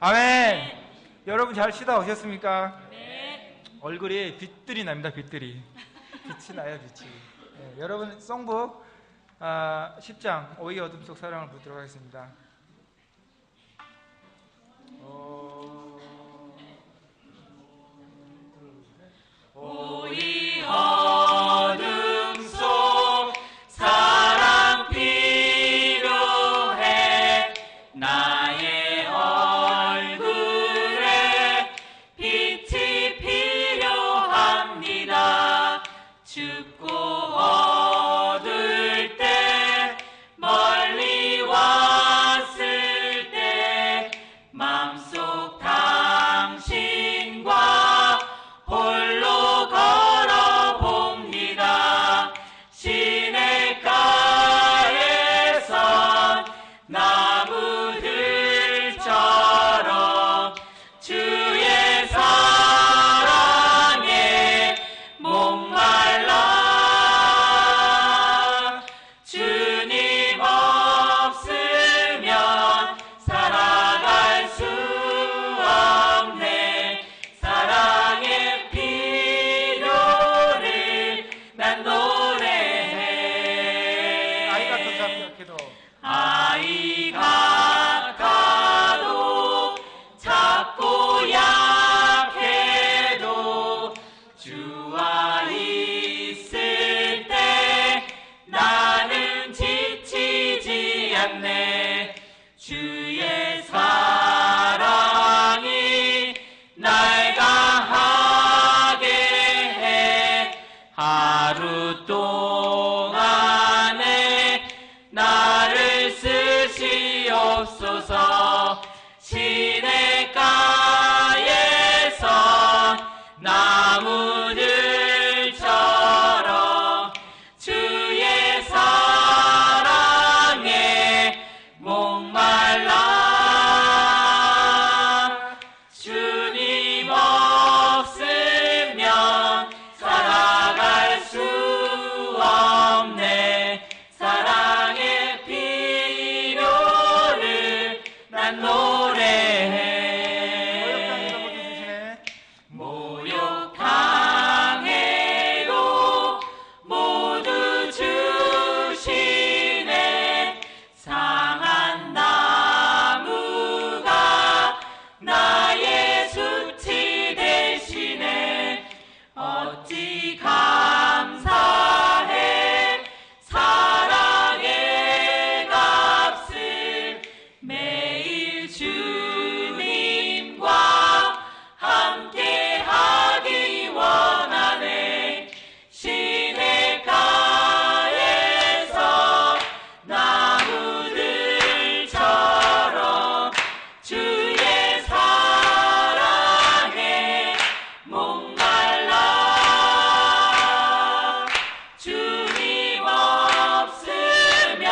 아멘. 여러분 잘 쉬다 오셨습니까? 네. 얼굴이 빛들이 납니다. 빛들이. 빛이 나요. 빛이. 네, 여러분 송북 10장 오이 어둠 속 사랑을 부르도록 하겠습니다. 오이 어둠 속 사랑 필요해. 나의 얼굴에 빛이 필요합니다. 춥고 어두울 때, 멀리 왔을 때 맘속 당신과 홀로 걸어봅니다. 시냇가에선 나무들처럼 주의 사랑에 목말라. 주님 없으면 살아갈 수 없네. 사랑의 필요를 난 노래해. 아이 같은 작작해도 아이 같아도 작고 약해도 주와 있을 때 나는 지치지 않네. 주의 사랑이 날 강하게 해. 하루 동안에 나를 쓰시옵소서. 시냇가에서 나무들처럼 주의 사랑에 목말라. 주님 없으면 살아갈 수 없네. 사랑의 필요를 난 노래해. 모욕당해도 모두 주시네. 상한 나무가 나의 수치 대신에 어찌 감사해. 사랑의 값을 매일 주님과 함께 하기 원하네. 시냇가에서 나무들처럼 주의 사랑에 목말라. 주님 없으면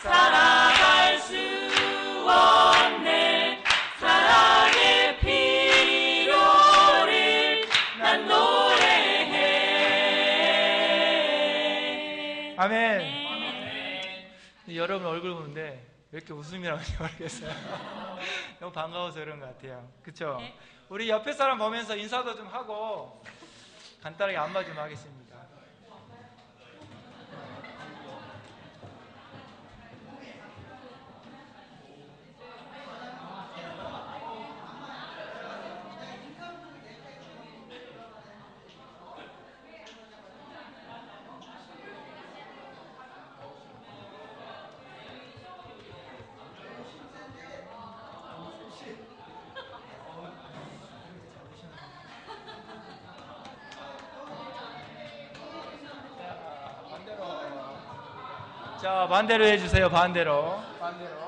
살아갈 수 없네. 사랑의 필요를 난 노래해. 아멘. 여러분 얼굴 보는데 왜 이렇게 웃음이 나오는지 모르겠어요. 너무 반가워서 그런 것 같아요. 그쵸? 네. 우리 옆에 사람 보면서 인사도 좀 하고 간단하게 안마 좀 하겠습니다. 자, 반대로 해주세요. 반대로. 반대로.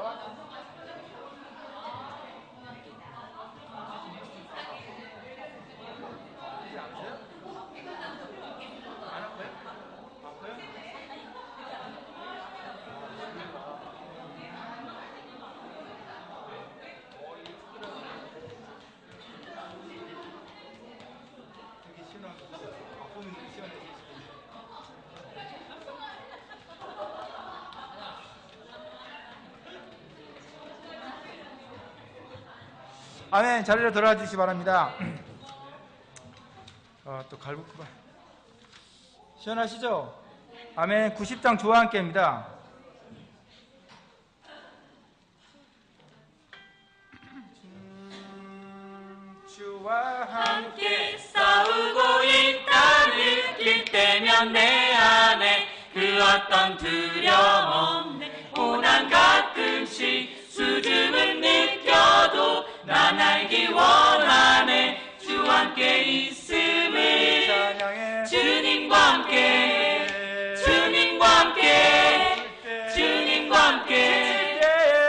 아멘. 자리로 돌아와 주시기 바랍니다. 또 갈국구가 시원하시죠? 아멘. 90장 주와 함께입니다. 주와 함께 싸우고 있다 느낄 때면 내 안에 그 어떤 두려움 없네. 고난 가끔씩 수줍음 느껴도 난 알기 원하네. 주와 함께 있음을 찬양해. 주님과 함께 주님과 함께 주님과 함께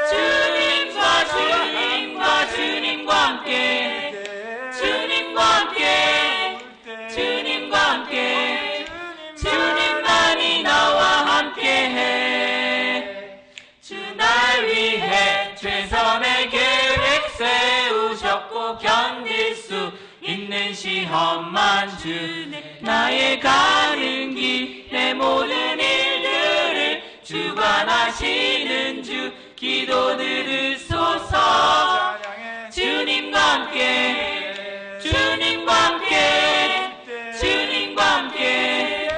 주님과 주님과 주님과 함께 주님과 함께 주님과 함께 주님만이 나와 함께해. 주 날 위해 최선의 계획 세우셨고 견딜 수 있는 시험만 주네. 나의 가는 길 내 모든 일들을 주관하시는 주 기도 들으소서. 주님과 함께 주님과 함께 주님과 함께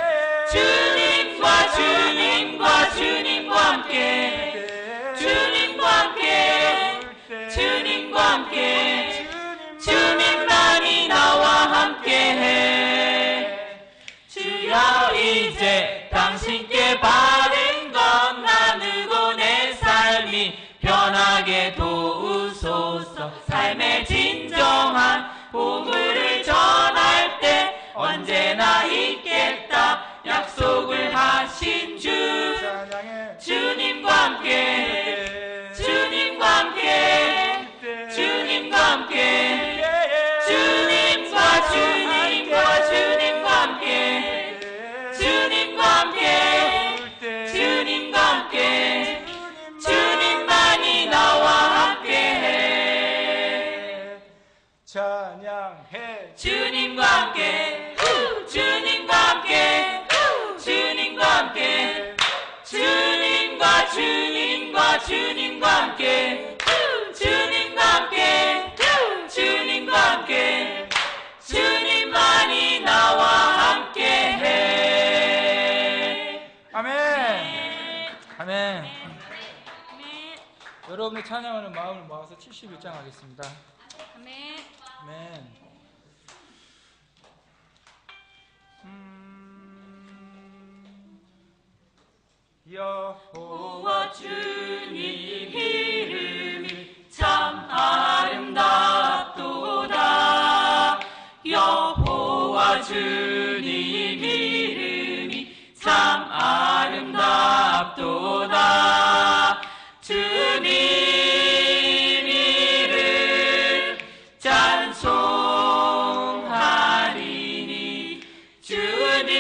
주님과 주님과 주님과 함께 주님과 함께 주님과 함께 주님만이 나와 함께해. 주여 이제 당신께 바른 것 나누고 내 삶이 변하게 도우소서. 삶의 진정한 보물을 전할 때 언제나 있겠다 약속을 하신 주. 주님과 함께 주님과 함께 주님과 함께 주님과 주님과 주님과 함께 주님과 함께 주님과 함께 주님만이 나와 함께해. 찬양해. 주님과 함께 주님과 함께 주님과 함께 주님과 주님과 주님과 함께 주님과 함께 주님과 함께 주님만이 나와 함께해. 아멘. 아멘. 여러분의 찬양하는 마음을 모아서 71장 하겠습니다. 아멘. 아멘. 여호와 주님 이름이 참 아름답도다. 여호와 주님 이름이 참 아름답도다. 주님 이름 찬송하리니 주님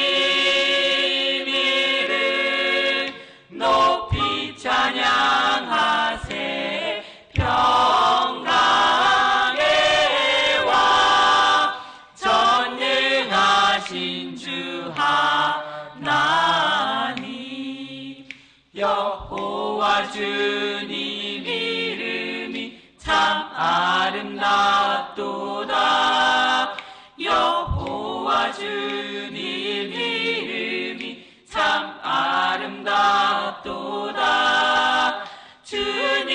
이름 높이 찬양하세. 평강의 왕 전능하신 주 하나님. 여호와 주님 이름이 참 아름답도다. 여호와 주님 이름이 참 아름답도다. 주님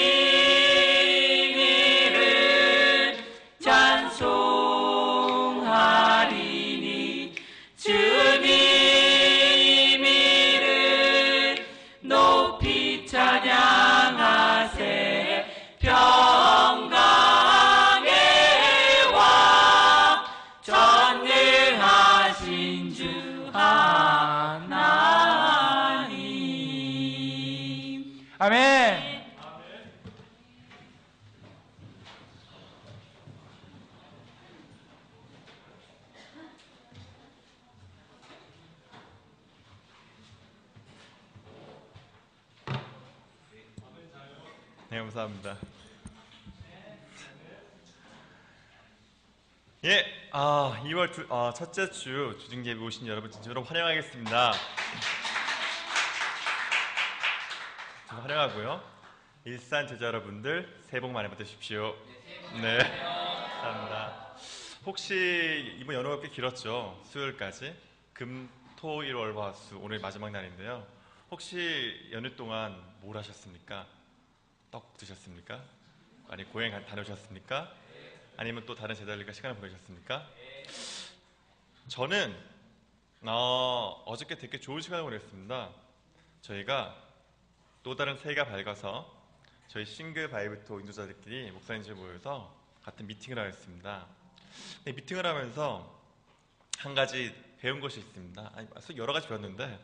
이름 찬송하리니 주님 이름 높이 찬양하세. 평강의 왕 전능하신 주 하나님. 아멘. 네, 감사합니다. 예, 2월 첫째 주 주중예배 오신 여러분 진심으로 환영하겠습니다. 좀 환영하고요. 일산 제자 여러분들 새해 복 많이 받으십시오. 네, 감사합니다. 혹시 이번 연휴가 꽤 길었죠? 수요일까지 금, 토, 일, 월, 화, 수 오늘 마지막 날인데요. 혹시 연휴 동안 뭘 하셨습니까? 떡 드셨습니까? 아니 고행 다녀오셨습니까? 아니면 또 다른 제자들과 시간을 보내셨습니까? 저는 어저께 되게 좋은 시간을 보냈습니다. 저희가 또 다른 새해가 밝아서 저희 싱글 바이브토 인도자들끼리 목사님들 모여서 같은 미팅을 하였습니다. 미팅을 하면서 한 가지 배운 것이 있습니다. 아니, 여러 가지 배웠는데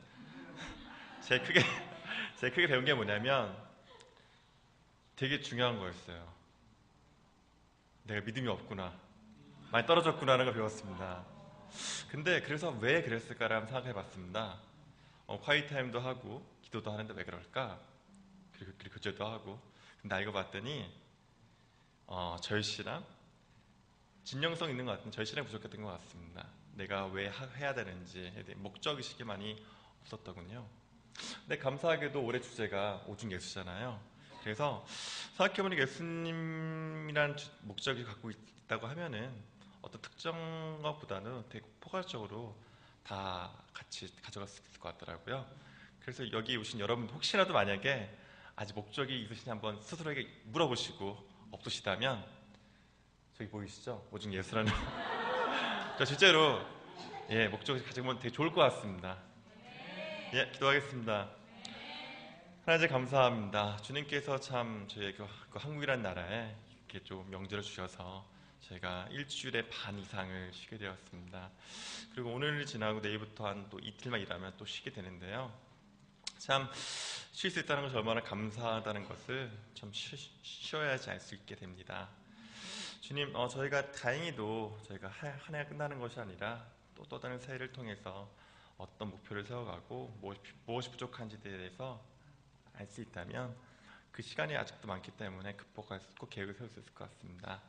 제일 크게 배운 게 뭐냐면 되게 중요한 거였어요. 내가 믿음이 없구나, 많이 떨어졌구나 하는 걸 배웠습니다. 근데 그래서 왜 그랬을까라는 생각을 해봤습니다. 콰이트 타임도 하고 기도도 하는데 왜 그럴까? 그리고 교제도 하고. 근데 알고 봤더니 절실함, 진정성 있는 것 같은 절실함이 부족했던 것 같습니다. 내가 왜 해야 되는지에 대해 목적의식이 많이 없었더군요. 근데 감사하게도 올해 주제가 오중 예수잖아요. 그래서 생각해보니 예수님이라는 목적이 갖고 있다고 하면은 어떤 특정 것보다는 되게 포괄적으로 다 같이 가져갈 수 있을 것 같더라고요. 그래서 여기 오신 여러분 혹시라도 만약에 아직 목적이 있으시냐 한번 스스로에게 물어보시고 없으시다면 저기 보이시죠? 오직 예수라는 저 실제로 목적을 가지고 보면 되게 좋을 것 같습니다. 기도하겠습니다. 하나님 감사합니다. 주님께서 참 저희 그 한국이라는 나라에 이렇게 좀 명절을 주셔서 저희가 일주일에 반 이상을 쉬게 되었습니다. 그리고 오늘 지나고 내일부터 한 또 이틀만 일하면 또 쉬게 되는데요. 참 쉴 수 있다는 것이 얼마나 감사하다는 것을 참 쉬어야지 알 수 있게 됩니다. 주님, 저희가 다행히도 저희가 한 해가 끝나는 것이 아니라 또 다른 새해를 통해서 어떤 목표를 세워가고 무엇이 부족한지에 대해서 알 수 있다면 그 시간이 아직도 많기 때문에 극복할 수 있고 계획을 세울 수 있을 것 같습니다.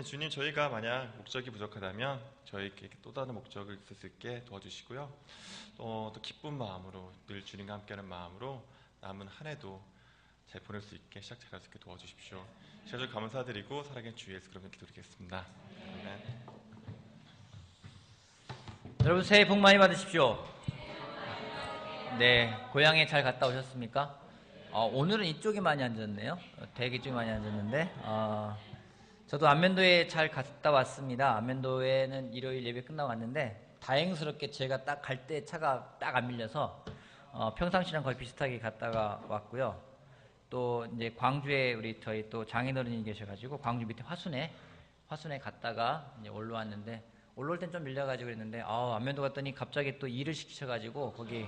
주님, 저희가 만약 목적이 부족하다면 저희에게 또 다른 목적을 있을 수 있게 도와주시고요. 또 기쁜 마음으로 늘 주님과 함께하는 마음으로 남은 한 해도 잘 보낼 수 있게 시작 잘할 수 있게 도와주십시오. 제가 감사드리고 살아계신 주 예수 그러면 기도드리겠습니다. 아멘. 여러분 새해 복 많이 받으십시오. 네, 고향에 잘 갔다 오셨습니까? 오늘은 이쪽이 많이 앉았네요. 대기 쪽이 많이 앉았는데 저도 안면도에 잘 갔다 왔습니다. 안면도에는 일요일 예배 끝나고 왔는데 다행스럽게 제가 딱 갈 때 차가 딱 안 밀려서 평상시랑 거의 비슷하게 갔다가 왔고요. 또 이제 광주에 저희 또 장인어른이 계셔가지고 광주 밑에 화순에 갔다가 이제 올라왔는데 올라올 땐 좀 밀려가지고 그랬는데 안면도 갔더니 갑자기 또 일을 시키셔가지고 거기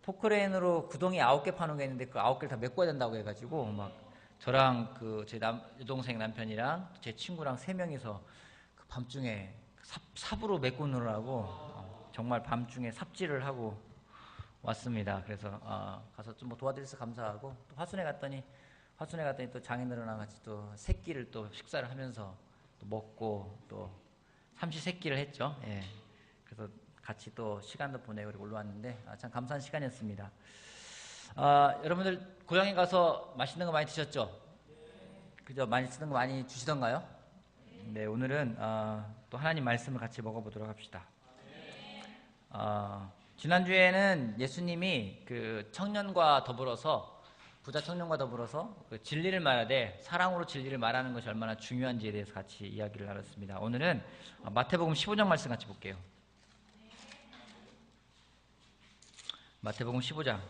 포크레인으로 구덩이 9개 파놓은 게 있는데 그 9개를 다 메꿔야 된다고 해가지고 막 저랑 제 여동생 남편이랑 제 친구랑 3명이서 그 밤중에 삽으로 메꾸느라고 정말 밤중에 삽질을 하고 왔습니다. 그래서 가서 좀 뭐 도와드려서 감사하고 또 화순에 갔더니 또 장인어른랑 같이 또 새끼를 또 식사를 하면서 또 먹고 또 삼시세끼를 했죠. 예. 그래서 같이 또 시간도 보내고 올라왔는데 참 감사한 시간이었습니다. 여러분들 고향에 가서 맛있는 거 많이 드셨죠? 그죠? 맛있는 거 많이 주시던가요? 네, 오늘은 또 하나님 말씀을 같이 먹어보도록 합시다. 지난주에는 예수님이 그 청년과 더불어서 부자 청년과 더불어서 그 진리를 말하되 사랑으로 진리를 말하는 것이 얼마나 중요한지에 대해서 같이 이야기를 나눴습니다. 오늘은 마태복음 15장 말씀 같이 볼게요. 마태복음 15장.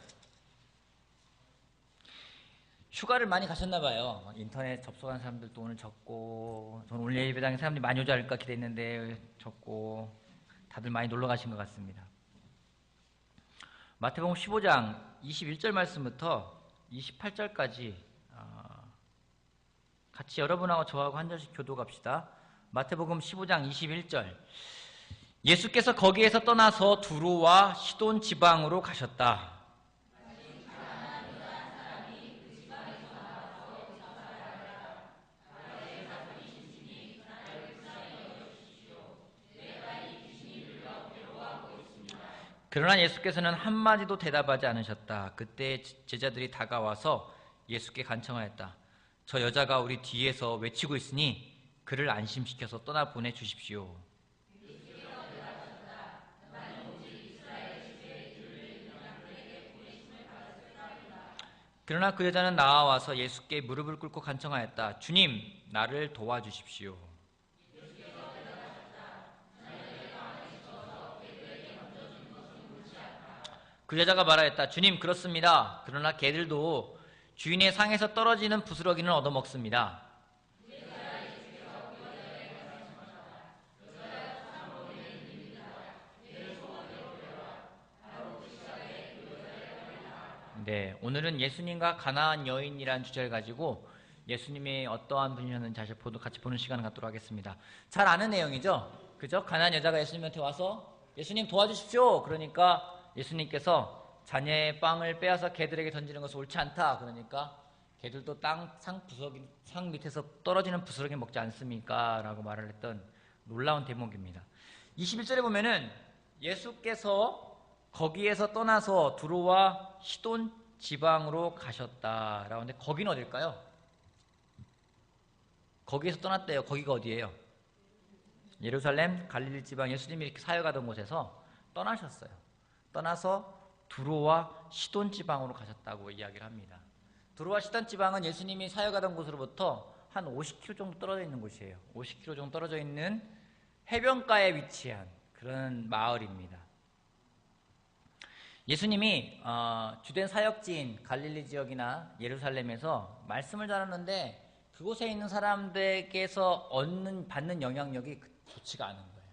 휴가를 많이 가셨나 봐요. 인터넷 접속한 사람들도 오늘 적고 저는 오늘 예배당에 사람들이 많이 오지 않을까 기대했는데 적고 다들 많이 놀러 가신 것 같습니다. 마태복음 15장 21절 말씀부터 28절까지 같이 여러분하고 저하고 한 절씩 교도갑시다. 마태복음 15장 21절. 예수께서 거기에서 떠나서 두로와 시돈 지방으로 가셨다. 그러나 예수께서는 한마디도 대답하지 않으셨다. 그때 제자들이 다가와서 예수께 간청하였다. 저 여자가 우리 뒤에서 외치고 있으니 그를 안심시켜서 떠나 보내 주십시오. 그러나 그 여자는 나와서 예수께 무릎을 꿇고 간청하였다. 주님, 나를 도와주십시오. 그 여자가 말하였다. 주님, 그렇습니다. 그러나 개들도 주인의 상에서 떨어지는 부스러기는 얻어먹습니다. 네, 오늘은 예수님과 가나안 여인이라는 주제를 가지고 예수님이 어떠한 분이셨는지 같이 보는 시간을 갖도록 하겠습니다. 잘 아는 내용이죠? 그죠? 가나안 여자가 예수님한테 와서 예수님 도와주십시오. 그러니까 예수님께서 자녀의 빵을 빼앗아 개들에게 던지는 것은 옳지 않다. 그러니까 개들도 상 밑에서 떨어지는 부스러기 먹지 않습니까? 라고 말을 했던 놀라운 대목입니다. 21절에 보면은 예수께서 거기에서 떠나서 두로와 시돈 지방으로 가셨다라고 하는데 거기는 어딜까요? 거기에서 떠났대요. 거기가 어디예요? 예루살렘, 갈릴리 지방 예수님이 이렇게 사역하던 곳에서 떠나셨어요. 떠나서 두로와 시돈 지방으로 가셨다고 이야기를 합니다. 두로와 시돈 지방은 예수님이 사역하던 곳으로부터 한 50km 정도 떨어져 있는 곳이에요. 50km 정도 떨어져 있는 해변가에 위치한 그런 마을입니다. 예수님이 주된 사역지인 갈릴리 지역이나 예루살렘에서 말씀을 전하는데 그곳에 있는 사람들에게서 받는 영향력이 좋지가 않은 거예요.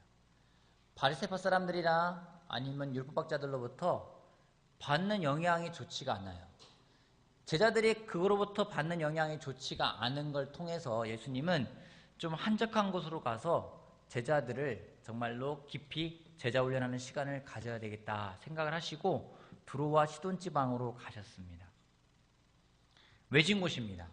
바리새파 사람들이나 아니면 율법학자들로부터 받는 영향이 좋지가 않아요. 제자들이 그거로부터 받는 영향이 좋지가 않은 걸 통해서 예수님은 좀 한적한 곳으로 가서 제자들을 정말로 깊이 제자 훈련하는 시간을 가져야 되겠다 생각을 하시고 두로와 시돈 지방으로 가셨습니다. 외진 곳입니다.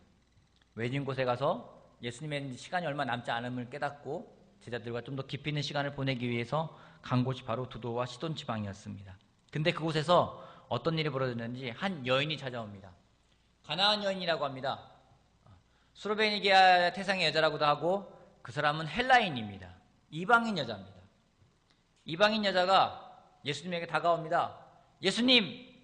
외진 곳에 가서 예수님의 시간이 얼마 남지 않음을 깨닫고 제자들과 좀 더 깊이 있는 시간을 보내기 위해서 간 곳이 바로 두로와 시돈 지방이었습니다. 근데 그곳에서 어떤 일이 벌어졌는지 한 여인이 찾아옵니다. 가나안 여인이라고 합니다. 수르베니게아 태상의 여자라고도 하고 그 사람은 헬라인입니다. 이방인 여자입니다. 이방인 여자가 예수님에게 다가옵니다. 예수님,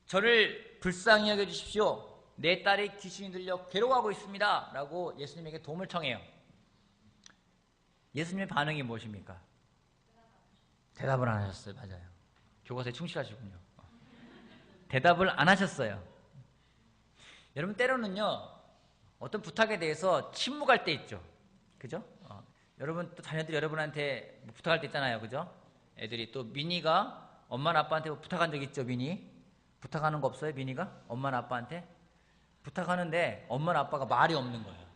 저를 불쌍히 여겨주십시오. 내 딸이 귀신이 들려 괴로워하고 있습니다. 라고 예수님에게 도움을 청해요. 예수님의 반응이 무엇입니까? 대답을 안 하셨어요. 맞아요. 교과서에 충실하시군요. 대답을 안 하셨어요. 여러분 때로는요 어떤 부탁에 대해서 침묵할 때 있죠. 그죠? 여러분 또 자녀들이 여러분한테 뭐 부탁할 때 있잖아요. 그죠? 애들이 또 미니가 엄마나 아빠한테 뭐 부탁한 적 있죠. 미니 부탁하는 거 없어요? 미니가 엄마나 아빠한테 부탁하는데 엄마나 아빠가 말이 없는 거예요.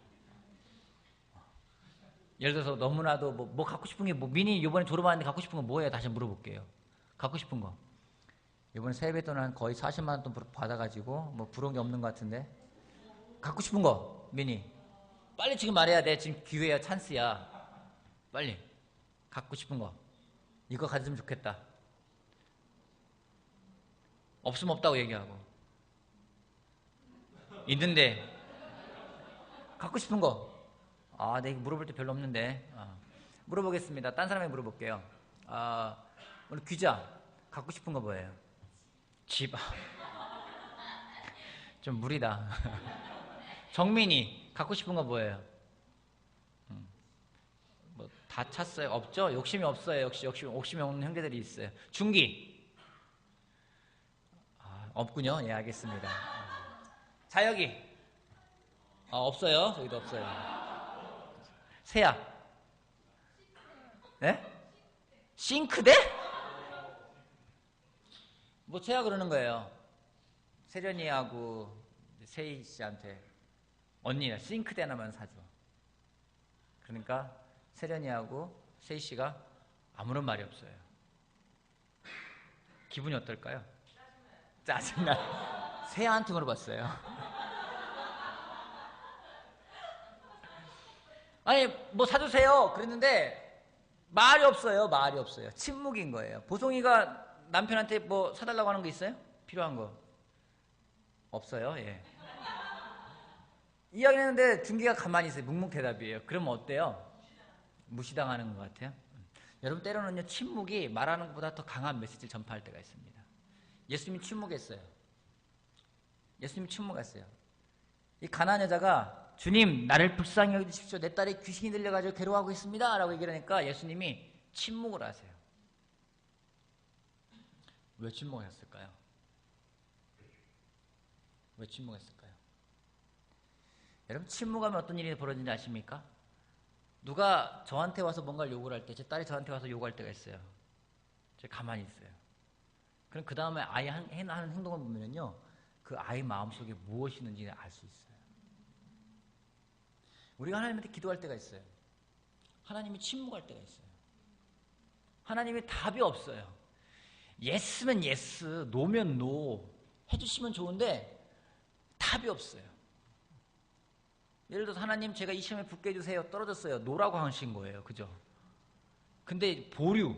예를 들어서 너무나도 뭐 갖고 싶은 게 미니 이번에 졸업하는데 갖고 싶은 거 뭐예요? 다시 물어볼게요. 갖고 싶은 거 이번에 세뱃돈 한 거의 40만 원 돈 받아가지고 뭐 부러운 게 없는 것 같은데 갖고 싶은 거 미니 빨리 지금 말해야 돼. 지금 기회야, 찬스야. 빨리 갖고 싶은 거 이거 가졌으면 좋겠다. 없으면 없다고 얘기하고 있는데 갖고 싶은 거 내가 물어볼 때 별로 없는데 물어보겠습니다. 딴 사람에게 물어볼게요. 오늘 귀자 갖고 싶은 거 뭐예요? 집. 좀 무리다. 정민이 갖고 싶은 거 뭐예요? 뭐 다 찼어요? 없죠? 욕심이 없어요. 역시 욕심이 없는 형제들이 있어요. 중기 없군요. 예, 알겠습니다. 자혁이 없어요. 저기도 없어요. 세야 네? 싱크대? 뭐 세야 그러는 거예요. 세련이하고 세희 씨한테 언니야 싱크대 하나만 사줘. 그러니까 세련이하고 세희 씨가 아무런 말이 없어요. 기분이 어떨까요? 짜증나. 세야한테 물어봤어요. 아니 뭐 사주세요 그랬는데 말이 없어요. 말이 없어요. 침묵인 거예요. 보송이가 남편한테 뭐 사달라고 하는 거 있어요? 필요한 거 없어요. 예. 이야기를 했는데 중기가 가만히 있어요. 묵묵대답이에요. 그러면 어때요? 무시당하는 것 같아요. 여러분 때로는요 침묵이 말하는 것보다 더 강한 메시지를 전파할 때가 있습니다. 예수님이 침묵했어요. 예수님이 침묵했어요. 이 가난한 여자가 주님 나를 불쌍히 여겨주십시오. 내 딸이 귀신이 들려가지고 괴로워하고 있습니다 라고 얘기를 하니까 예수님이 침묵을 하세요. 왜 침묵했을까요? 왜 침묵했을까요? 여러분 침묵하면 어떤 일이 벌어지는지 아십니까? 누가 저한테 와서 뭔가를 요구를 할 때, 제 딸이 저한테 와서 요구할 때가 있어요. 제가 가만히 있어요. 그럼 그 다음에 아이 하는 행동을 보면요, 그 아이 마음속에 무엇이 있는지 알 수 있어요. 우리가 하나님한테 기도할 때가 있어요. 하나님이 침묵할 때가 있어요. 하나님이 답이 없어요. 예스면 예스, 노면 노 해주시면 좋은데 답이 없어요. 예를 들어서 하나님 제가 이 시험에 붙게 해주세요. 떨어졌어요. 노라고 하신 거예요. 그죠? 근데 보류,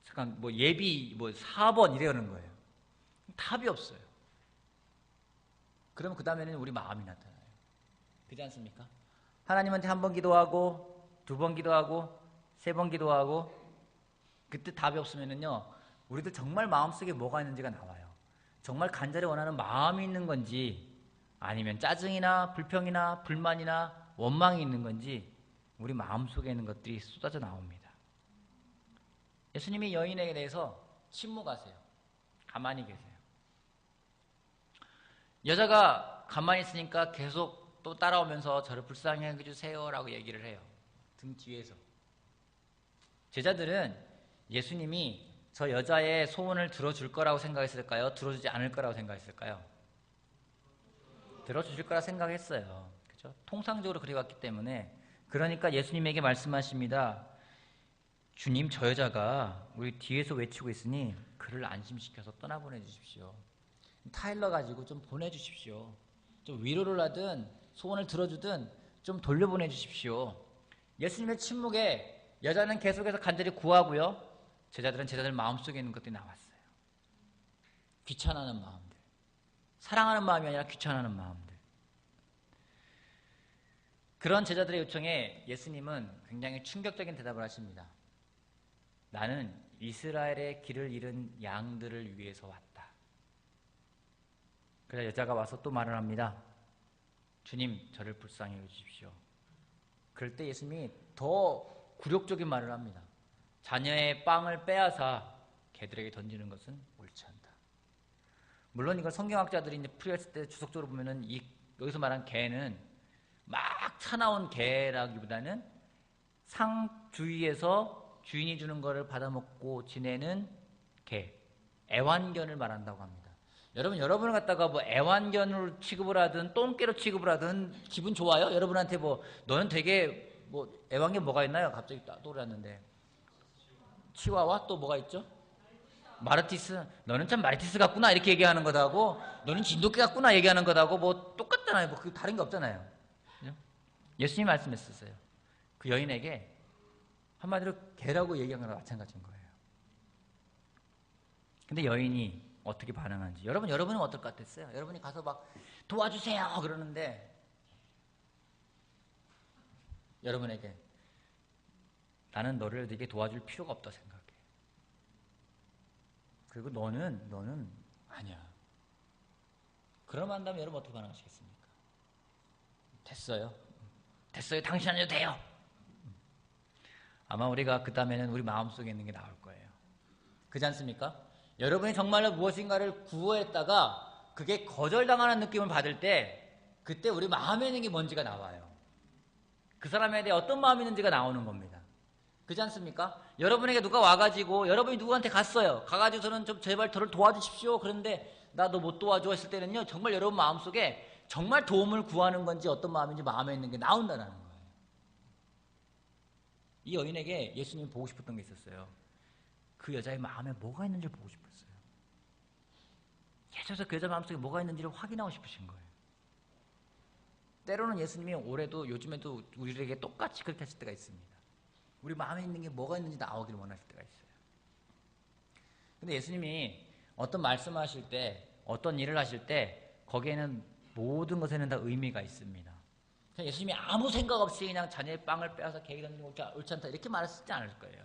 잠깐 뭐 예비 뭐 4번 이러는 거예요. 답이 없어요. 그러면 그 다음에는 우리 마음이 나타나요. 그렇지 않습니까? 하나님한테 한 번 기도하고 2번 기도하고 3번 기도하고 그때 답이 없으면은요 우리들 정말 마음속에 뭐가 있는지가 나와요. 정말 간절히 원하는 마음이 있는 건지 아니면 짜증이나 불평이나 불만이나 원망이 있는 건지 우리 마음속에 있는 것들이 쏟아져 나옵니다. 예수님이 여인에게 대해서 침묵하세요. 가만히 계세요. 여자가 가만히 있으니까 계속 또 따라오면서 저를 불쌍히 여겨주세요 라고 얘기를 해요. 등 뒤에서. 제자들은 예수님이 저 여자의 소원을 들어줄 거라고 생각했을까요? 들어주지 않을 거라고 생각했을까요? 들어주실 거라 생각했어요. 그렇죠? 통상적으로 그래왔기 때문에. 그러니까 예수님에게 말씀하십니다. 주님, 저 여자가 우리 뒤에서 외치고 있으니 그를 안심시켜서 떠나보내 주십시오. 타일러 가지고 좀 보내주십시오. 좀 위로를 하든 소원을 들어주든 좀 돌려보내 주십시오. 예수님의 침묵에 여자는 계속해서 간절히 구하고요. 제자들은 제자들 마음속에 있는 것들이 나왔어요. 귀찮아하는 마음들. 사랑하는 마음이 아니라 귀찮아하는 마음들. 그런 제자들의 요청에 예수님은 굉장히 충격적인 대답을 하십니다. 나는 이스라엘의 길을 잃은 양들을 위해서 왔다. 그래서 여자가 와서 또 말을 합니다. 주님, 저를 불쌍히 여기십시오. 그럴 때 예수님이 더 굴욕적인 말을 합니다. 자녀의 빵을 빼앗아 개들에게 던지는 것은 옳지 않다. 물론 이걸 성경학자들이 이제 풀이했을 때 주석적으로 보면은 여기서 말한 개는 막 차나온 개라기보다는 상 주위에서 주인이 주는 거를 받아먹고 지내는 개, 애완견을 말한다고 합니다. 여러분을 갖다가 뭐 애완견으로 취급을 하든 똥개로 취급을 하든 기분 좋아요? 여러분한테 뭐 너는 되게 뭐 애완견 뭐가 있나요? 갑자기 떠올랐는데 치와와 또 뭐가 있죠? 마르티스. 너는 참 마르티스 같구나 이렇게 얘기하는 거다고 너는 진돗개 같구나 얘기하는 거다고 뭐 똑같잖아요. 뭐 그 다른 게 없잖아요. 예수님이 말씀했었어요. 그 여인에게 한마디로 개라고 얘기한 거랑 마찬가지인 거예요. 근데 여인이 어떻게 반응하는지 여러분은 어떨 것 같았어요? 여러분이 가서 막 도와주세요 그러는데 여러분에게 나는 너를 되게 도와줄 필요가 없다 생각해. 그리고 너는 아니야. 그러면 한다면 여러분 어떻게 반응하시겠습니까? 됐어요. 당신 아니어도 돼요. 아마 우리가 그 다음에는 우리 마음속에 있는 게 나올 거예요. 그렇지 않습니까? 여러분이 정말로 무엇인가를 구호했다가 그게 거절당하는 느낌을 받을 때 그때 우리 마음에 있는 게 뭔지가 나와요. 그 사람에 대해 어떤 마음이 있는지가 나오는 겁니다. 그렇지 않습니까? 여러분에게 누가 와가지고 여러분이 누구한테 갔어요. 가가지고 저는 좀 제발 저를 도와주십시오. 그런데 나 너 못 도와줘 했을 때는요. 정말 여러분 마음속에 정말 도움을 구하는 건지 어떤 마음인지 마음에 있는 게 나온다는 거예요. 이 여인에게 예수님이 보고 싶었던 게 있었어요. 그 여자의 마음에 뭐가 있는지를 보고 싶었어요. 계속해서 그 여자 마음속에 뭐가 있는지를 확인하고 싶으신 거예요. 때로는 예수님이 올해도 요즘에도 우리에게 똑같이 그렇게 하실 때가 있습니다. 우리 마음에 있는 게 뭐가 있는지 나오기를 원하실 때가 있어요. 근데 예수님이 어떤 말씀을 하실 때 어떤 일을 하실 때 거기에는 모든 것에는 다 의미가 있습니다. 그냥 예수님이 아무 생각 없이 그냥 자녀의 빵을 빼앗아 개에게 던지는 게 옳지 않다 이렇게 말하시지 않을 거예요.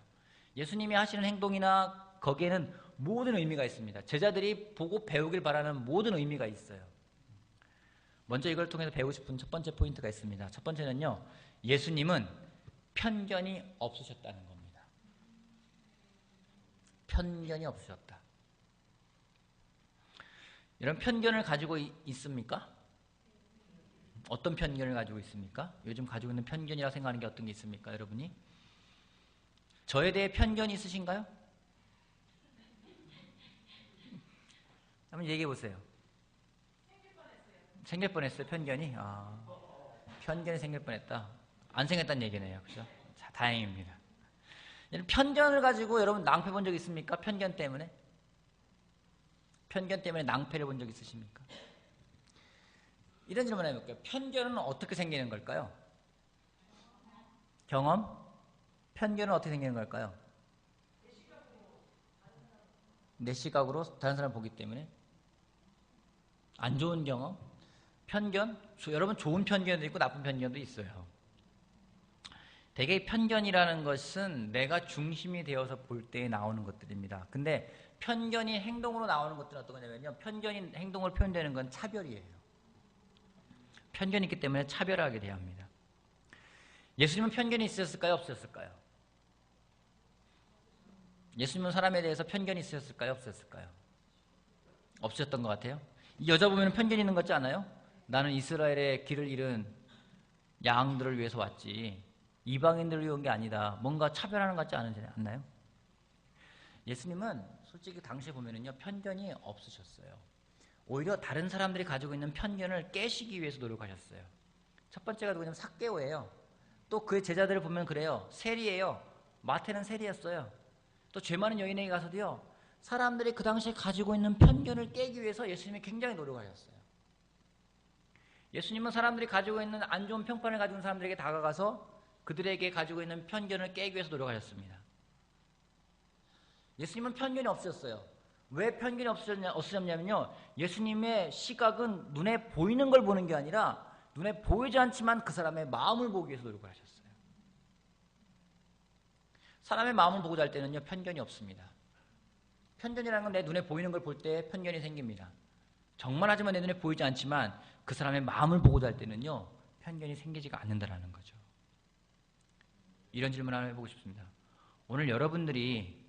예수님이 하시는 행동이나 거기에는 모든 의미가 있습니다. 제자들이 보고 배우길 바라는 모든 의미가 있어요. 먼저 이걸 통해서 배우고 싶은 첫 번째 포인트가 있습니다. 첫 번째는요, 예수님은 편견이 없으셨다는 겁니다. 편견이 없으셨다. 이런 편견을 가지고 있습니까? 어떤 편견을 가지고 있습니까? 요즘 가지고 있는 편견이라 생각하는 게 어떤 게 있습니까, 여러분이? 저에 대해 편견이 있으신가요? 한번 얘기해 보세요. 생길 뻔했어요, 편견이? 편견이 생길 뻔했다. 안 생겼다는 얘기네요, 그죠? 자, 다행입니다. 편견을 가지고 여러분 낭패 본 적 있습니까? 편견 때문에? 편견 때문에 낭패를 본 적 있으십니까? 이런 질문 해볼게요. 편견은 어떻게 생기는 걸까요? 경험? 편견은 어떻게 생기는 걸까요? 내 시각으로 다른 사람을 보기 때문에? 안 좋은 경험? 편견? 여러분 좋은 편견도 있고 나쁜 편견도 있어요. 대개 편견이라는 것은 내가 중심이 되어서 볼 때 나오는 것들입니다. 근데 편견이 행동으로 나오는 것들은 어떤 거냐면요, 편견이 행동으로 표현되는 건 차별이에요. 편견이 있기 때문에 차별하게 돼야 합니다. 예수님은 편견이 있으셨을까요? 없으셨을까요? 예수님은 사람에 대해서 편견이 있으셨을까요? 없으셨을까요? 없으셨던 것 같아요. 이 여자 보면 편견이 있는 것 같지 않아요? 나는 이스라엘의 길을 잃은 양들을 위해서 왔지 이방인들을 위해 온 게 아니다. 뭔가 차별하는 것 같지 않나요? 예수님은 솔직히 당시에 보면은요, 편견이 없으셨어요. 오히려 다른 사람들이 가지고 있는 편견을 깨시기 위해서 노력하셨어요. 첫 번째가 누구냐면 삭개오예요. 또 그의 제자들을 보면 그래요. 세리예요. 마태는 세리였어요. 또 죄 많은 여인에게 가서도요, 사람들이 그 당시에 가지고 있는 편견을 깨기 위해서 예수님이 굉장히 노력하셨어요. 예수님은 사람들이 가지고 있는 안 좋은 평판을 가지고 있는 사람들에게 다가가서 그들에게 가지고 있는 편견을 깨기 위해서 노력하셨습니다. 예수님은 편견이 없으셨어요. 왜 편견이 없으셨냐면요, 예수님의 시각은 눈에 보이는 걸 보는 게 아니라 눈에 보이지 않지만 그 사람의 마음을 보기 위해서 노력을 하셨어요. 사람의 마음을 보고자 할 때는요, 편견이 없습니다. 편견이라는 건 내 눈에 보이는 걸 볼 때 편견이 생깁니다. 정말 하지만 내 눈에 보이지 않지만 그 사람의 마음을 보고자 할 때는요, 편견이 생기지가 않는다는 거죠. 이런 질문 하나 해보고 싶습니다. 오늘 여러분들이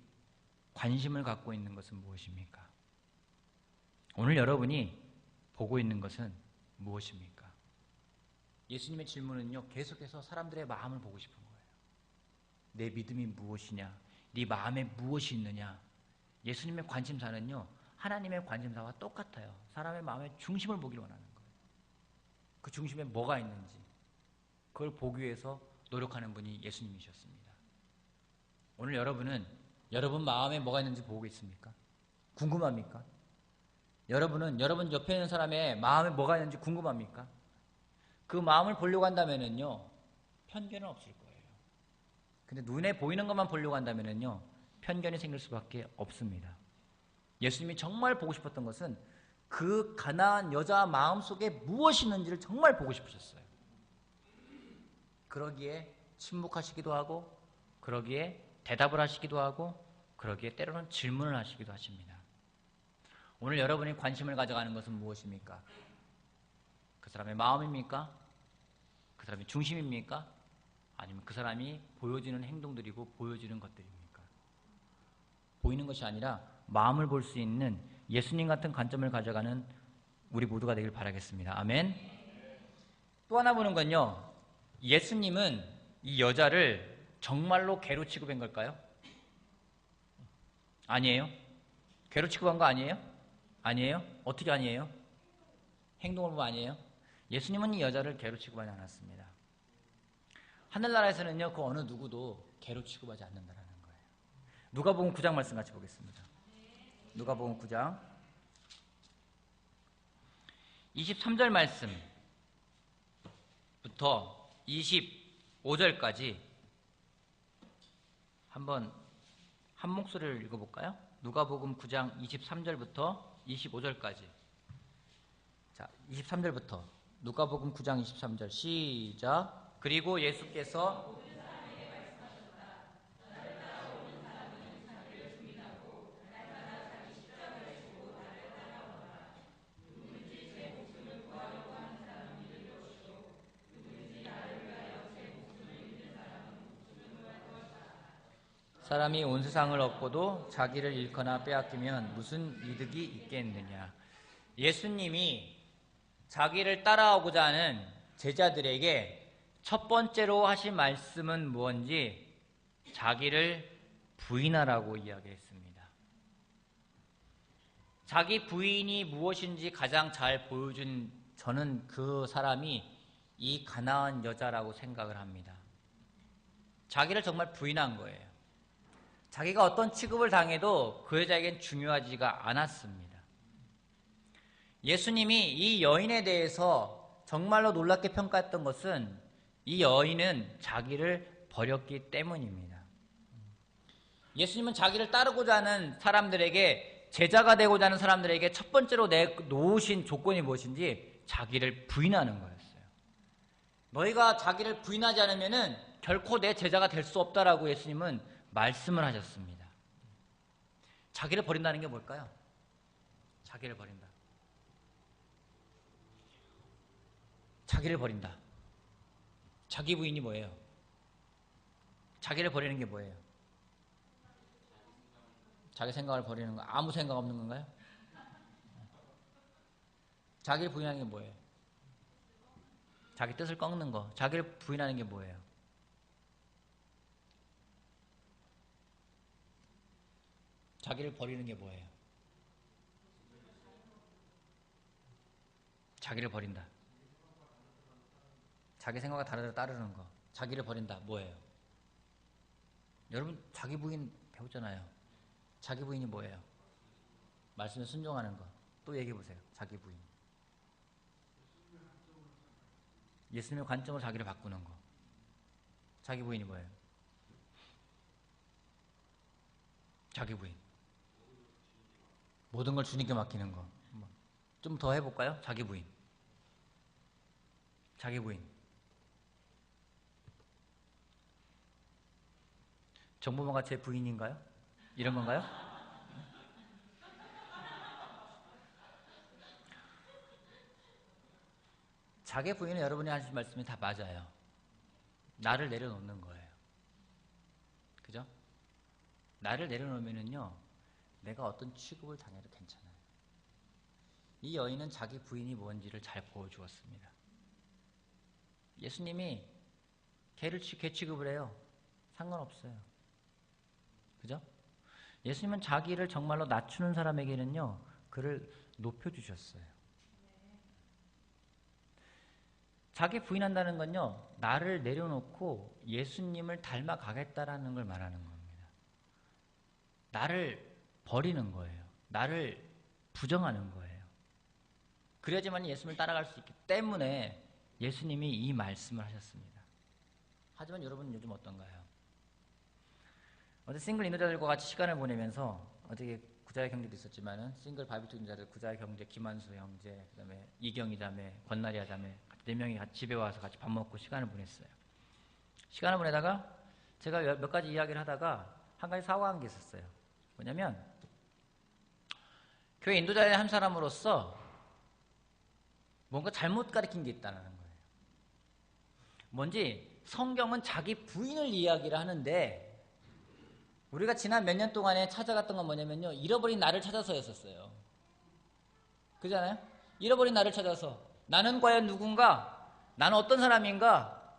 관심을 갖고 있는 것은 무엇입니까? 오늘 여러분이 보고 있는 것은 무엇입니까? 예수님의 질문은요, 계속해서 사람들의 마음을 보고 싶은 거예요. 내 믿음이 무엇이냐? 네 마음에 무엇이 있느냐? 예수님의 관심사는요, 하나님의 관심사와 똑같아요. 사람의 마음의 중심을 보기를 원하는 거예요. 그 중심에 뭐가 있는지 그걸 보기 위해서 노력하는 분이 예수님이셨습니다. 오늘 여러분은 여러분 마음에 뭐가 있는지 보고 있습니까? 궁금합니까? 여러분은 여러분 옆에 있는 사람의 마음에 뭐가 있는지 궁금합니까? 그 마음을 보려고 한다면은요, 편견은 없을 거예요. 근데 눈에 보이는 것만 보려고 한다면은요, 편견이 생길 수밖에 없습니다. 예수님이 정말 보고 싶었던 것은 그 가난한 여자 마음 속에 무엇이 있는지를 정말 보고 싶으셨어요. 그러기에 침묵하시기도 하고, 그러기에 대답을 하시기도 하고, 그러기에 때로는 질문을 하시기도 하십니다. 오늘 여러분이 관심을 가져가는 것은 무엇입니까? 그 사람의 마음입니까? 그 사람의 중심입니까? 아니면 그 사람이 보여지는 행동들이고 보여지는 것들입니까? 보이는 것이 아니라 마음을 볼 수 있는 예수님 같은 관점을 가져가는 우리 모두가 되길 바라겠습니다. 아멘. 또 하나 보는 건요, 예수님은 이 여자를 정말로 개로 취급한 걸까요? 아니에요. 개로 취급한 거 아니에요? 아니에요. 어떻게 아니에요? 행동을 보면 아니에요. 예수님은 이 여자를 개로 취급하지 않았습니다. 하늘나라에서는요, 그 어느 누구도 개로 취급하지 않는다는 거예요. 누가복음 9장 말씀 같이 보겠습니다. 누가복음 9장 23절 말씀부터 25절까지 한번 한 목소리를 읽어볼까요? 누가복음 9장 23절부터 25절까지. 자, 23절부터 누가복음 9장 23절 시작. 그리고 예수께서 사람이 온 세상을 얻고도 자기를 잃거나 빼앗기면 무슨 이득이 있겠느냐. 예수님이 자기를 따라오고자 하는 제자들에게 첫 번째로 하신 말씀은 무엇인지 자기를 부인하라고 이야기했습니다. 자기 부인이 무엇인지 가장 잘 보여준 저는 그 사람이 이 가나안 여자라고 생각을 합니다. 자기를 정말 부인한 거예요. 자기가 어떤 취급을 당해도 그 여자에겐 중요하지가 않았습니다. 예수님이 이 여인에 대해서 정말로 놀랍게 평가했던 것은 이 여인은 자기를 버렸기 때문입니다. 예수님은 자기를 따르고자 하는 사람들에게, 제자가 되고자 하는 사람들에게 첫 번째로 내놓으신 조건이 무엇인지 자기를 부인하는 거였어요. 너희가 자기를 부인하지 않으면은 결코 내 제자가 될 수 없다라고 예수님은 말씀을 하셨습니다. 자기를 버린다는 게 뭘까요? 자기를 버린다. 자기를 버린다. 자기 부인이 뭐예요? 자기를 버리는 게 뭐예요? 자기 생각을 버리는 거. 아무 생각 없는 건가요? 자기를 부인하는 게 뭐예요? 자기 뜻을 꺾는 거. 자기를 부인하는 게 뭐예요? 자기를 버리는 게 뭐예요? 자기를 버린다. 자기 생각과 다르게 따르는 거. 자기를 버린다. 뭐예요? 여러분 자기 부인 배웠잖아요. 자기 부인이 뭐예요? 말씀에 순종하는 거. 또 얘기해 보세요. 자기 부인. 예수님의 관점으로 자기를 바꾸는 거. 자기 부인이 뭐예요? 자기 부인. 모든 걸 주님께 맡기는 거. 좀 더 해볼까요? 자기 부인. 자기 부인. 정보만가 제 부인인가요? 이런 건가요? 자기 부인은 여러분이 하신 말씀이 다 맞아요. 나를 내려놓는 거예요. 그죠? 나를 내려놓으면은요, 내가 어떤 취급을 당해도 괜찮아요. 이 여인은 자기 부인이 뭔지를 잘 보여주었습니다. 예수님이 걔 취급을 해요. 상관없어요. 그죠? 예수님은 자기를 정말로 낮추는 사람에게는요, 그를 높여주셨어요. 자기 부인한다는 건요, 나를 내려놓고 예수님을 닮아가겠다라는 걸 말하는 겁니다. 나를 버리는 거예요. 나를 부정하는 거예요. 그래야지만 예수님을 따라갈 수 있기 때문에 예수님이 이 말씀을 하셨습니다. 하지만 여러분은 요즘 어떤가요? 어제 싱글 인도자들과 같이 시간을 보내면서 어제 구자의 경제도 있었지만은 싱글 바비큐 인도자들, 구자의 경제, 김한수 형제, 그다음에 이경희 자매, 권나리아 자매 4명이 같이 집에 와서 같이 밥 먹고 시간을 보냈어요. 시간을 보내다가 제가 몇 가지 이야기를 하다가 한 가지 사과한 게 있었어요. 뭐냐면 교회 인도자의 한 사람으로서 뭔가 잘못 가르친 게 있다는 거예요. 뭔지 성경은 자기 부인을 이야기를 하는데 우리가 지난 몇 년 동안에 찾아갔던 건 뭐냐면요, 잃어버린 나를 찾아서였었어요. 그잖아요? 잃어버린 나를 찾아서 나는 과연 누군가? 나는 어떤 사람인가?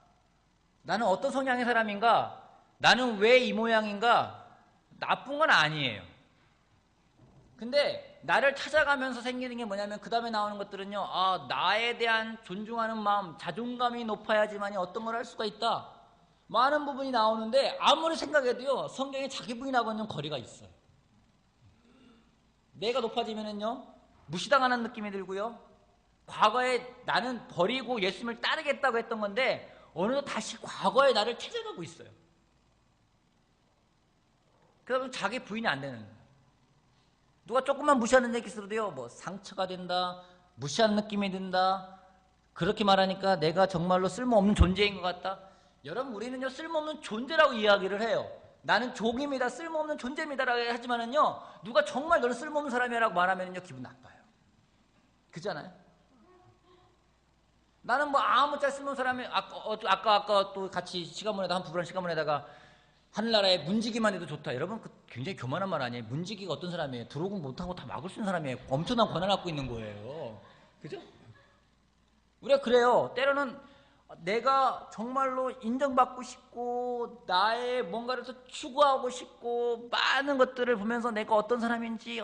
나는 어떤 성향의 사람인가? 나는 왜 이 모양인가? 나쁜 건 아니에요. 근데 나를 찾아가면서 생기는 게 뭐냐면 그 다음에 나오는 것들은요, 나에 대한 존중하는 마음, 자존감이 높아야지만이 어떤 걸 할 수가 있다. 많은 부분이 나오는데 아무리 생각해도요, 성경에 자기 부인하고는 좀 거리가 있어요. 내가 높아지면은요, 무시당하는 느낌이 들고요, 과거에 나는 버리고 예수님을 따르겠다고 했던 건데 어느덧 다시 과거의 나를 찾아가고 있어요. 그러면 자기 부인이 안 되는 거예요. 누가 조금만 무시하는 얘기 있어도요, 뭐 상처가 된다, 무시하는 느낌이 든다, 그렇게 말하니까 내가 정말로 쓸모없는 존재인 것 같다. 여러분, 우리는요 쓸모없는 존재라고 이야기를 해요. 나는 종입니다, 쓸모없는 존재입니다라고 하지만은요, 누가 정말 너는 쓸모없는 사람이라고 말하면요 기분 나빠요. 그잖아요. 나는 뭐 아무 짤 쓸모없는 사람이 아까 또 같이 시간 보내다 한 부부랑 시간 보내다가 하늘나라에 문지기만 해도 좋다. 여러분, 그 굉장히 교만한 말 아니에요? 문지기가 어떤 사람이에요? 들어오고 못하고 다 막을 수 있는 사람이에요. 엄청난 권한을 갖고 있는 거예요. 그죠? 우리가 그래요. 때로는 내가 정말로 인정받고 싶고 나의 뭔가를 더 추구하고 싶고 많은 것들을 보면서 내가 어떤 사람인지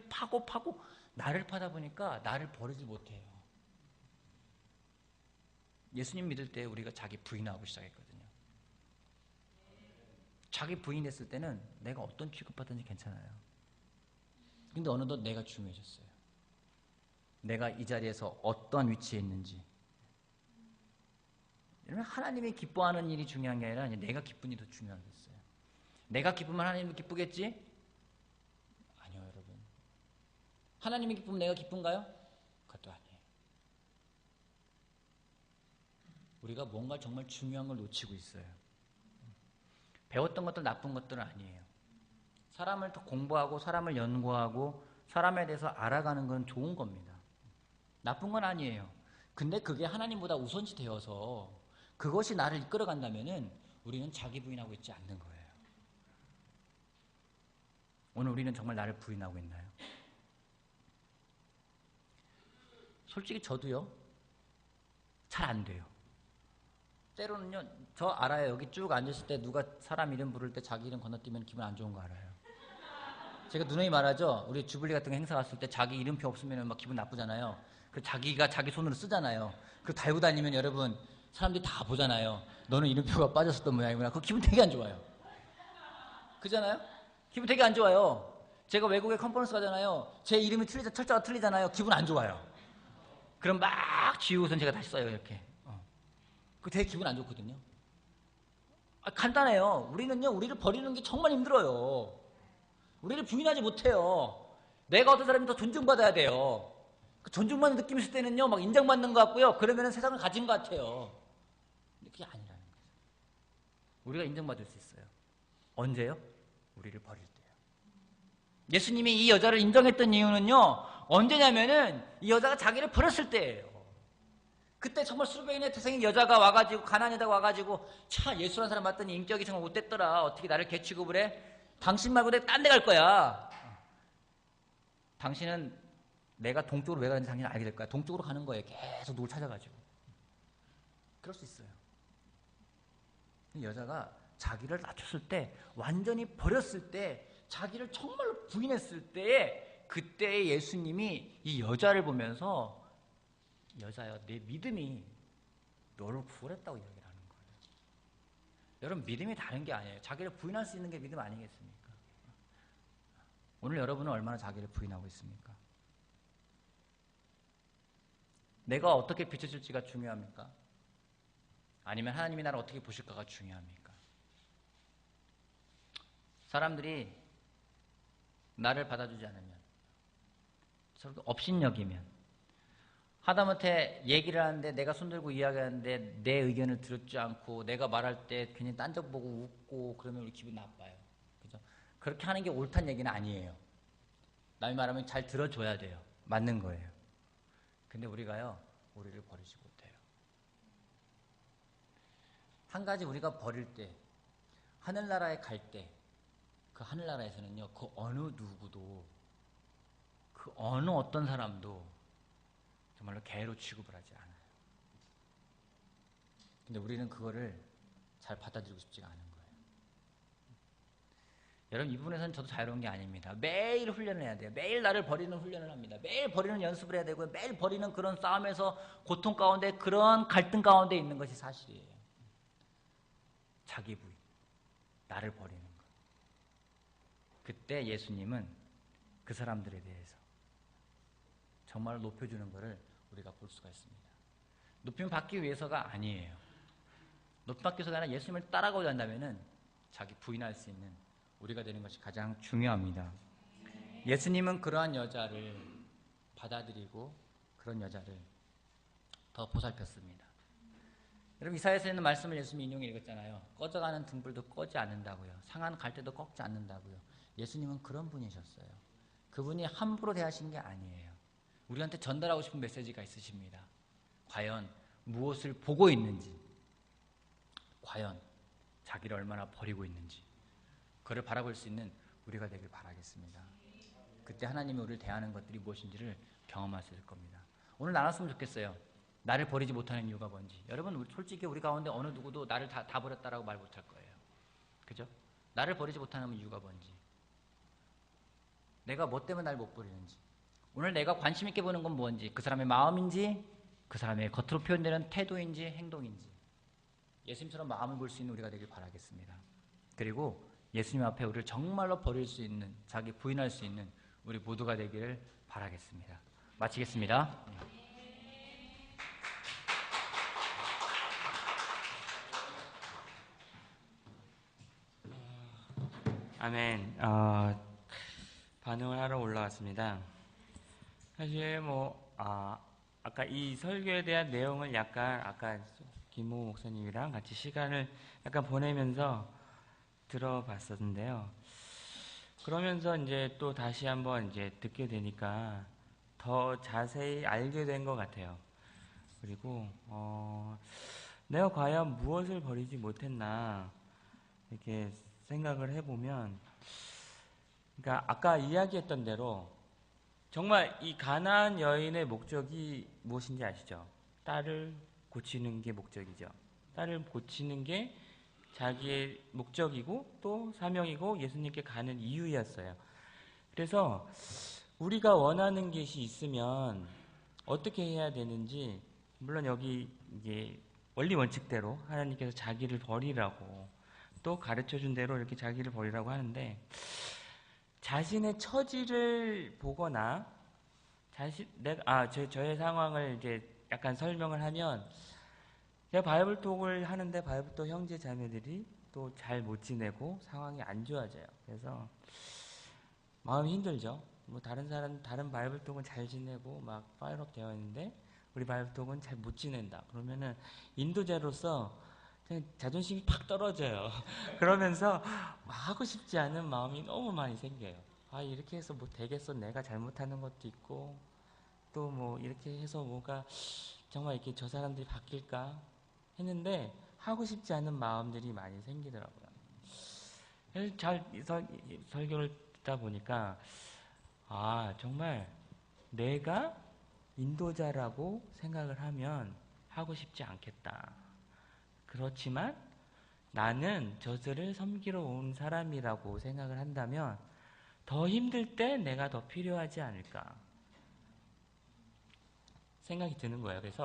파고 나를 파다 보니까 나를 버리지 못해요. 예수님 믿을 때 우리가 자기 부인하고 시작했거든요. 자기 부인했을 때는 내가 어떤 취급받든지 괜찮아요. 근데 어느덧 내가 중요해졌어요. 내가 이 자리에서 어떠한 위치에 있는지. 여러분, 하나님이 기뻐하는 일이 중요한 게 아니라 내가 기쁜 일이 더 중요하겠어요. 내가 기쁘면 하나님도 기쁘겠지? 아니요, 여러분. 하나님이 기쁘면 내가 기쁜가요? 그것도 아니에요. 우리가 뭔가 정말 중요한 걸 놓치고 있어요. 배웠던 것들 나쁜 것들은 아니에요. 사람을 더 공부하고 사람을 연구하고 사람에 대해서 알아가는 건 좋은 겁니다. 나쁜 건 아니에요. 근데 그게 하나님보다 우선시 되어서 그것이 나를 이끌어간다면은 우리는 자기 부인하고 있지 않는 거예요. 오늘 우리는 정말 나를 부인하고 있나요? 솔직히 저도요, 잘 안 돼요. 때로는요, 저 알아요. 여기 쭉 앉았을 때 누가 사람 이름 부를 때 자기 이름 건너뛰면 기분 안 좋은 거 알아요. 제가 누누이 말하죠. 우리 주블리 같은 거 행사 갔을 때 자기 이름표 없으면 막 기분 나쁘잖아요. 그 자기가 자기 손으로 쓰잖아요. 그 달고 다니면 여러분 사람들이 다 보잖아요. 너는 이름표가 빠졌었던 모양이구나. 그 기분 되게 안 좋아요. 그잖아요? 기분 되게 안 좋아요. 제가 외국에 컨퍼런스 가잖아요. 제 이름이 철자가 틀리잖아요. 기분 안 좋아요. 그럼 막 지우고선 제가 다시 써요, 이렇게. 그 되게 기분 안 좋거든요. 간단해요. 우리는요, 우리를 버리는 게 정말 힘들어요. 우리를 부인하지 못해요. 내가 어떤 사람이 더 존중받아야 돼요. 그 존중받는 느낌 있을 때는요, 막 인정받는 것 같고요. 그러면 세상을 가진 것 같아요. 근데 그게 아니라는 거죠. 우리가 인정받을 수 있어요. 언제요? 우리를 버릴 때요. 예수님이 이 여자를 인정했던 이유는요, 언제냐면은 이 여자가 자기를 버렸을 때예요. 그때 정말 수백인의 태생인 여자가 와가지고 가난한 여자가 와가지고 차 예수라는 사람 봤더니 인격이 정말 못됐더라. 어떻게 나를 개취급을 해? 당신 말고 내가 딴 데 갈 거야. 당신은 내가 동쪽으로 왜 가는지 당신은 알게 될 거야. 동쪽으로 가는 거예요. 계속 누굴 찾아가지고. 그럴 수 있어요. 여자가 자기를 낮췄을 때, 완전히 버렸을 때, 자기를 정말로 부인했을 때에, 그때 예수님이 이 여자를 보면서 여자여, 내 믿음이 너를 구원했다고 이야기를 하는 거예요. 여러분, 믿음이 다른 게 아니에요. 자기를 부인할 수 있는 게 믿음 아니겠습니까? 오늘 여러분은 얼마나 자기를 부인하고 있습니까? 내가 어떻게 비춰질지가 중요합니까? 아니면 하나님이 나를 어떻게 보실까가 중요합니까? 사람들이 나를 받아주지 않으면, 서로 업신여기면, 하다못해 얘기를 하는데 내가 손들고 이야기하는데 내 의견을 들었지 않고 내가 말할 때 괜히 딴 적 보고 웃고 그러면 우리 기분 나빠요. 그죠? 그렇게 하는 게 옳다는 얘기는 아니에요. 남이 말하면 잘 들어줘야 돼요. 맞는 거예요. 근데 우리가요, 우리를 버리지 못해요. 한 가지 우리가 버릴 때, 하늘나라에 갈 때, 그 하늘나라에서는요, 그 어느 누구도, 그 어느 어떤 사람도 정말로 개로 취급을 하지 않아요. 근데 우리는 그거를 잘 받아들이고 싶지가 않은 거예요. 여러분, 이 부분에서는 저도 자유로운 게 아닙니다. 매일 훈련을 해야 돼요. 매일 나를 버리는 훈련을 합니다. 매일 버리는 연습을 해야 되고요. 매일 버리는 그런 싸움에서 고통 가운데, 그런 갈등 가운데 있는 것이 사실이에요. 자기 부인, 나를 버리는 것. 그때 예수님은 그 사람들에 대해서 정말 높여주는 것을 우리가 볼 수가 있습니다. 높임 받기 위해서가 아니에요. 높임 받기 위해서가 아니라 예수님을 따라가고자 한다면은 자기 부인할 수 있는 우리가 되는 것이 가장 중요합니다. 예수님은 그러한 여자를 받아들이고 그런 여자를 더 보살폈습니다. 여러분 이사야서에 있는 말씀을 예수님이 인용해 읽었잖아요. 꺼져가는 등불도 꺼지 않는다고요. 상한 갈대도 꺾지 않는다고요. 예수님은 그런 분이셨어요. 그분이 함부로 대하신 게 아니에요. 우리한테 전달하고 싶은 메시지가 있으십니다. 과연 무엇을 보고 있는지, 과연 자기를 얼마나 버리고 있는지, 그를 바라볼 수 있는 우리가 되길 바라겠습니다. 그때 하나님이 우리를 대하는 것들이 무엇인지를 경험하실 겁니다. 오늘 나눴으면 좋겠어요. 나를 버리지 못하는 이유가 뭔지. 여러분 솔직히 우리 가운데 어느 누구도 나를 다 버렸다라고 말 못할 거예요. 그죠? 나를 버리지 못하는 이유가 뭔지, 내가 뭐 때문에 날 못 버리는지, 오늘 내가 관심 있게 보는 건 뭔지, 그 사람의 마음인지, 그 사람의 겉으로 표현되는 태도인지 행동인지, 예수님처럼 마음을 볼 수 있는 우리가 되길 바라겠습니다. 그리고 예수님 앞에 우리를 정말로 버릴 수 있는, 자기 부인할 수 있는 우리 모두가 되기를 바라겠습니다. 마치겠습니다. 아멘. 반응을 하러 올라왔습니다. 사실 아까 이 설교에 대한 내용을 약간 아까 김모 목사님이랑 같이 시간을 약간 보내면서 들어봤었는데요. 그러면서 이제 또 다시 한번 이제 듣게 되니까 더 자세히 알게 된 것 같아요. 그리고 내가 과연 무엇을 버리지 못했나 이렇게 생각을 해보면, 그러니까 아까 이야기했던 대로 정말 이 가나안 여인의 목적이 무엇인지 아시죠? 딸을 고치는 게 목적이죠. 딸을 고치는 게 자기의 목적이고 또 사명이고 예수님께 가는 이유였어요. 그래서 우리가 원하는 것이 있으면 어떻게 해야 되는지, 물론 여기 이게 원리 원칙대로 하나님께서 자기를 버리라고 또 가르쳐준 대로 이렇게 자기를 버리라고 하는데, 자신의 처지를 보거나 저의 상황을 이제 약간 설명을 하면, 제가 바이블톡을 하는데 바이블톡 형제 자매들이 또 잘 못 지내고 상황이 안 좋아져요. 그래서 마음이 힘들죠. 뭐 다른 바이블톡은 잘 지내고 막 파이업 되어 있는데 우리 바이블톡은 잘 못 지낸다. 그러면은 인도자로서 자존심이 팍 떨어져요. 그러면서 하고 싶지 않은 마음이 너무 많이 생겨요. 이렇게 해서 뭐 되겠어? 내가 잘못하는 것도 있고, 또 뭐 이렇게 해서 뭐가 정말 이렇게 저 사람들이 바뀔까 했는데 하고 싶지 않은 마음들이 많이 생기더라고요. 잘 설교를 듣다 보니까 정말 내가 인도자라고 생각을 하면 하고 싶지 않겠다. 그렇지만 나는 저들을 섬기러 온 사람이라고 생각을 한다면 더 힘들 때 내가 더 필요하지 않을까 생각이 드는 거예요. 그래서